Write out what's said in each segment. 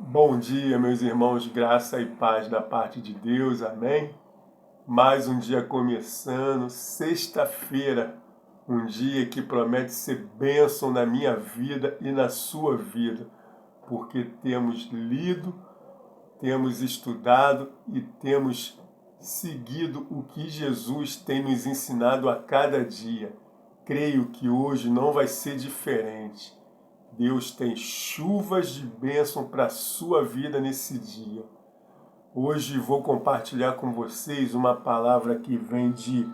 Bom dia, meus irmãos, graça e paz da parte de Deus, amém? Mais um dia começando, sexta-feira, um dia que promete ser bênção na minha vida e na sua vida, porque temos lido, temos estudado e temos seguido o que Jesus tem nos ensinado a cada dia. Creio que hoje não vai ser diferente. Deus tem chuvas de bênção para a sua vida nesse dia. Hoje vou compartilhar com vocês uma palavra que vem de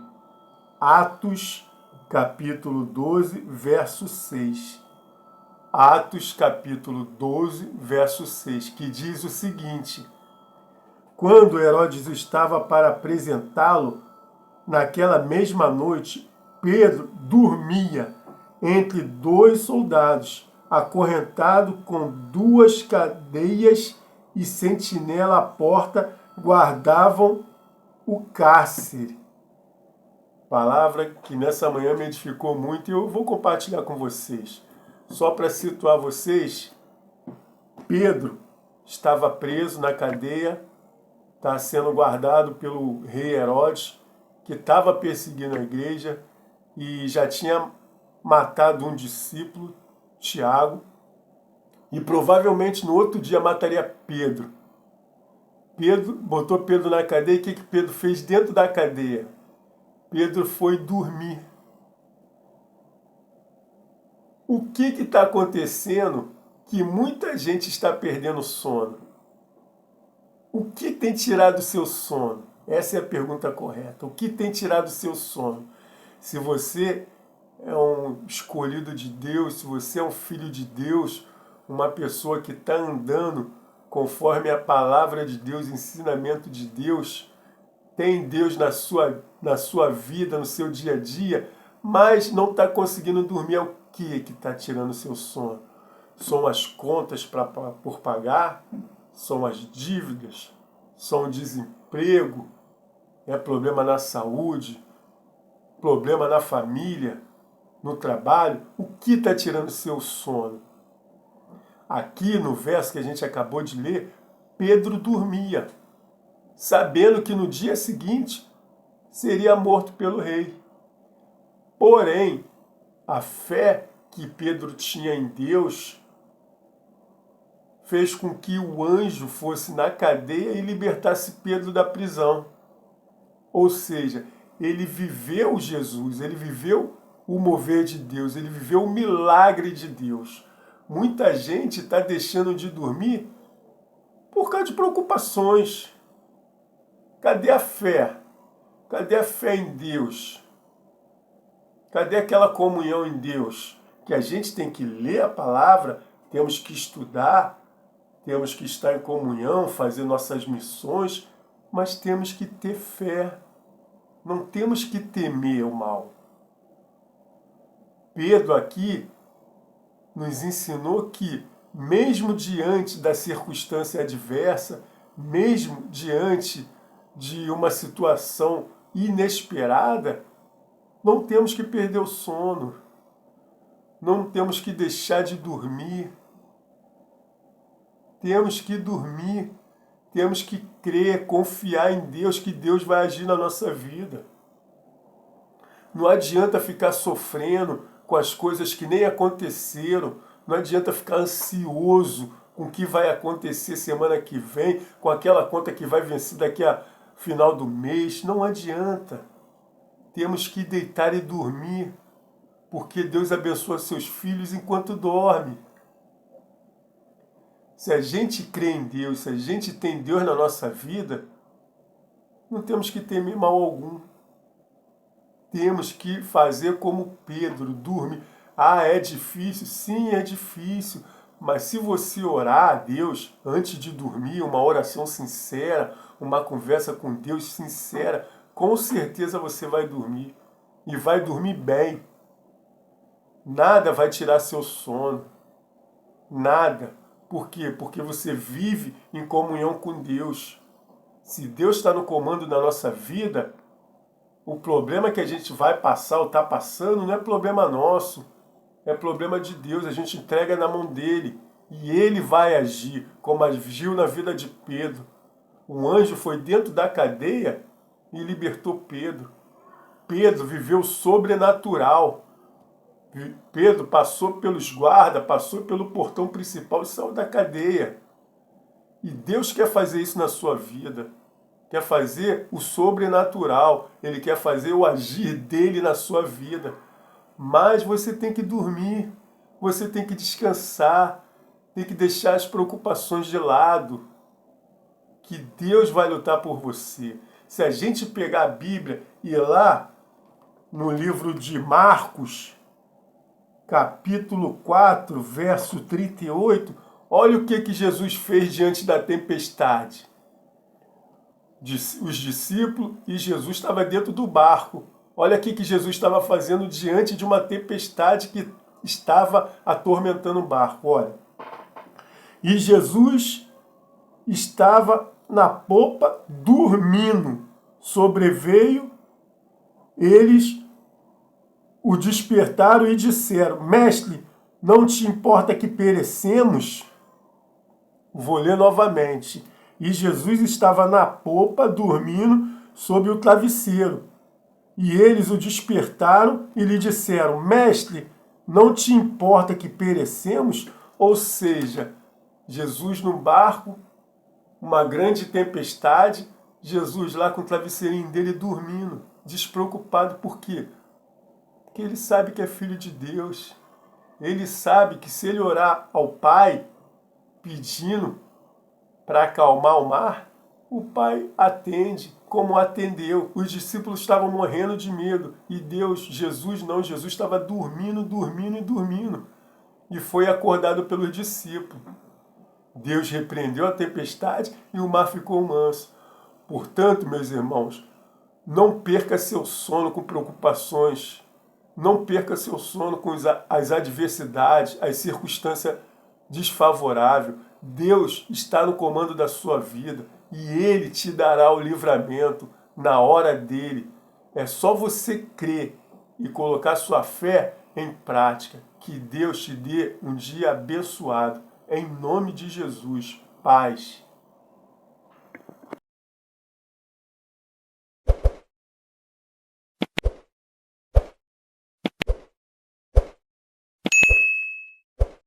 Atos, capítulo 12, verso 6. Atos, capítulo 12, verso 6, que diz o seguinte: Quando Herodes estava para apresentá-lo, naquela mesma noite, Pedro dormia entre dois soldados, acorrentado com duas cadeias, e sentinela à porta guardavam o cárcere. Palavra que nessa manhã me edificou muito e eu vou compartilhar com vocês. Só para situar vocês, Pedro estava preso na cadeia, está sendo guardado pelo rei Herodes, que estava perseguindo a igreja e já tinha matado um discípulo, Tiago, e provavelmente no outro dia mataria Pedro. Pedro botou Pedro na cadeia, e o que Pedro fez dentro da cadeia? Pedro foi dormir. O que está acontecendo que muita gente está perdendo sono? O que tem tirado o seu sono? Essa é a pergunta correta. O que tem tirado o seu sono? Se você é um escolhido de Deus, se você é um filho de Deus, uma pessoa que está andando conforme a palavra de Deus, ensinamento de Deus, tem Deus na sua vida, no seu dia a dia, mas não está conseguindo dormir, é o que está tirando o seu sono? São as contas por pagar? São as dívidas? São o desemprego? É problema na saúde? Problema na família? No trabalho? O que está tirando o seu sono? Aqui no verso que a gente acabou de ler, Pedro dormia, sabendo que no dia seguinte seria morto pelo rei. Porém, a fé que Pedro tinha em Deus fez com que o anjo fosse na cadeia e libertasse Pedro da prisão. Ou seja, ele viveu Jesus, ele viveu o mover de Deus, ele viveu o milagre de Deus. Muita gente está deixando de dormir por causa de preocupações. Cadê a fé? Cadê a fé em Deus? Cadê aquela comunhão em Deus? Que a gente tem que ler a palavra, temos que estudar, temos que estar em comunhão, fazer nossas missões, mas temos que ter fé. Não temos que temer o mal. Pedro aqui nos ensinou que, mesmo diante da circunstância adversa, mesmo diante de uma situação inesperada, não temos que perder o sono, não temos que deixar de dormir. Temos que dormir, temos que crer, confiar em Deus, que Deus vai agir na nossa vida. Não adianta ficar sofrendo com as coisas que nem aconteceram, não adianta ficar ansioso com o que vai acontecer semana que vem, com aquela conta que vai vencer daqui a final do mês, não adianta. Temos que deitar e dormir, porque Deus abençoa seus filhos enquanto dorme. Se a gente crê em Deus, se a gente tem Deus na nossa vida, não temos que temer mal algum. Temos que fazer como Pedro, dormir. Ah, é difícil? Sim, é difícil. Mas se você orar a Deus antes de dormir, uma oração sincera, uma conversa com Deus sincera, com certeza você vai dormir. E vai dormir bem. Nada vai tirar seu sono. Nada. Por quê? Porque você vive em comunhão com Deus. Se Deus está no comando da nossa vida, o problema que a gente vai passar ou está passando não é problema nosso, é problema de Deus. A gente entrega na mão dele. E ele vai agir, como agiu na vida de Pedro. Um anjo foi dentro da cadeia e libertou Pedro. Pedro viveu sobrenatural. Pedro passou pelos guardas, passou pelo portão principal e saiu da cadeia. E Deus quer fazer isso na sua vida. Quer fazer o sobrenatural. Ele quer fazer o agir dele na sua vida. Mas você tem que dormir. Você tem que descansar. Tem que deixar as preocupações de lado. Que Deus vai lutar por você. Se a gente pegar a Bíblia e ir lá no livro de Marcos, capítulo 4, verso 38, olha o que Jesus fez diante da tempestade. Os discípulos e Jesus estava dentro do barco. Olha o que Jesus estava fazendo diante de uma tempestade que estava atormentando o barco. Olha. E Jesus estava na popa dormindo. Sobreveio, eles o despertaram e disseram: Mestre, não te importa que perecemos? Vou ler novamente. E Jesus estava na popa, dormindo sob o travesseiro. E eles o despertaram e lhe disseram: Mestre, não te importa que perecemos? Ou seja, Jesus no barco, uma grande tempestade, Jesus lá com o travesseirinho dele dormindo, despreocupado. Por quê? Porque ele sabe que é filho de Deus. Ele sabe que se ele orar ao Pai, pedindo para acalmar o mar, o Pai atende, como atendeu. Os discípulos estavam morrendo de medo. E Deus, Jesus não, Jesus estava dormindo, dormindo e dormindo. E foi acordado pelos discípulos. Deus repreendeu a tempestade e o mar ficou manso. Portanto, meus irmãos, não perca seu sono com preocupações. Não perca seu sono com as adversidades, as circunstâncias desfavoráveis. Deus está no comando da sua vida e Ele te dará o livramento na hora dele. É só você crer e colocar sua fé em prática. Que Deus te dê um dia abençoado. Em nome de Jesus. Paz.